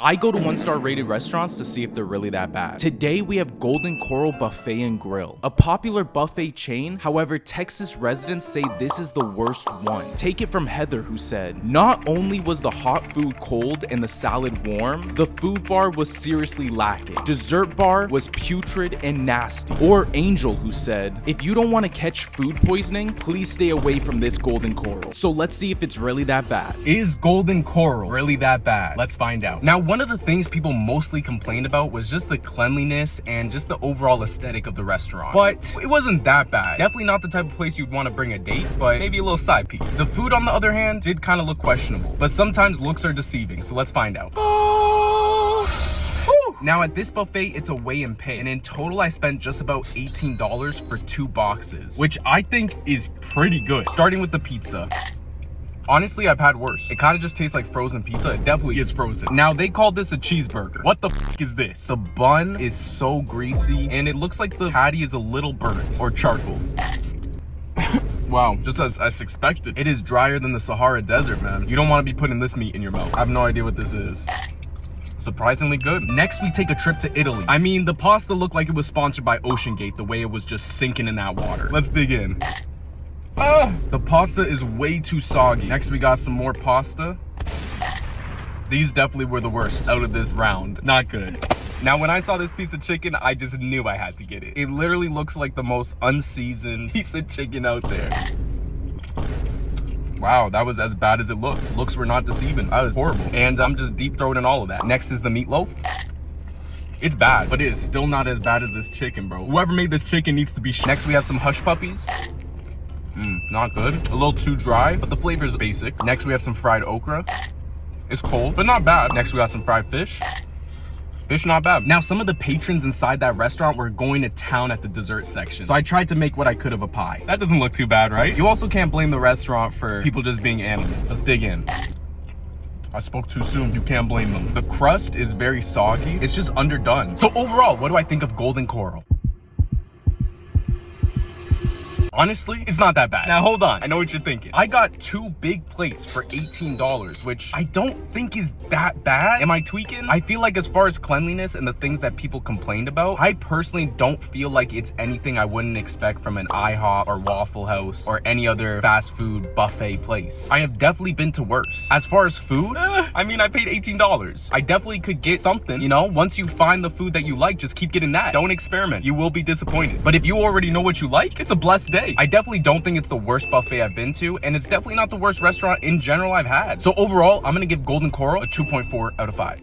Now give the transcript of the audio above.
I go to 1-star rated restaurants to see if they're really that bad. Today we have Golden Coral Buffet and Grill, a popular buffet chain. However, Texas residents say this is the worst one. Take it from Heather, who said, "Not only was the hot food cold and the salad warm, the food bar was seriously lacking. Dessert bar was putrid and nasty." Or Angel, who said, "If you don't want to catch food poisoning, please stay away from this Golden Coral." So let's see if it's really that bad. Is Golden Coral really that bad? Let's find out. Now, one of the things people mostly complained about was just the cleanliness and just the overall aesthetic of the restaurant. But it wasn't that bad. Definitely not the type of place you'd want to bring a date, but maybe a little side piece. The food, on the other hand, did kind of look questionable. But sometimes looks are deceiving, so let's find out. Now at this buffet, it's a weigh and pay, and in total I spent just about $18 for 2 boxes, which I think is pretty good. Starting with the pizza. Honestly, I've had worse. It kind of just tastes like frozen pizza. It definitely is frozen. Now, they call this a cheeseburger. What the f is this? The bun is so greasy, and it looks like the patty is a little burnt or charcoal. Wow, just as expected. It is drier than the Sahara Desert, man. You don't want to be putting this meat in your mouth. I have no idea what this is. Surprisingly good. Next, we take a trip to Italy. I mean, the pasta looked like it was sponsored by OceanGate, the way it was just sinking in that water. Let's dig in. The pasta is way too soggy. Next, we got some more pasta. These definitely were the worst out of this round. Not good. Now, when I saw this piece of chicken, I just knew I had to get it. It literally looks like the most unseasoned piece of chicken out there. Wow, that was as bad as it looks. Looks were not deceiving. That was horrible. And I'm just deep throating all of that. Next is the meatloaf. It's bad, but it is still not as bad as this chicken, bro. Whoever made this chicken needs to be Next, we have some hush puppies. Not good. A little too dry, but the flavor is basic. Next, we have some fried okra. It's cold, but not bad. Next, we got some fried fish. Fish, not bad. Now, some of the patrons inside that restaurant were going to town at the dessert section, so I tried to make what I could of a pie. That doesn't look too bad, right? You also can't blame the restaurant for people just being animals. Let's dig in. I spoke too soon. You can't blame them. The crust is very soggy. It's just underdone. So overall, what do I think of Golden Coral? Honestly, it's not that bad. Now, hold on. I know what you're thinking. I got 2 big plates for $18, which I don't think is that bad. Am I tweaking? I feel like as far as cleanliness and the things that people complained about, I personally don't feel like it's anything I wouldn't expect from an IHOP or Waffle House or any other fast food buffet place. I have definitely been to worse. As far as food, I mean, I paid $18. I definitely could get something, you know? Once you find the food that you like, just keep getting that. Don't experiment. You will be disappointed. But if you already know what you like, it's a blessed day. I definitely don't think it's the worst buffet I've been to, and it's definitely not the worst restaurant in general I've had. So overall, I'm gonna give Golden Coral a 2.4 out of 5.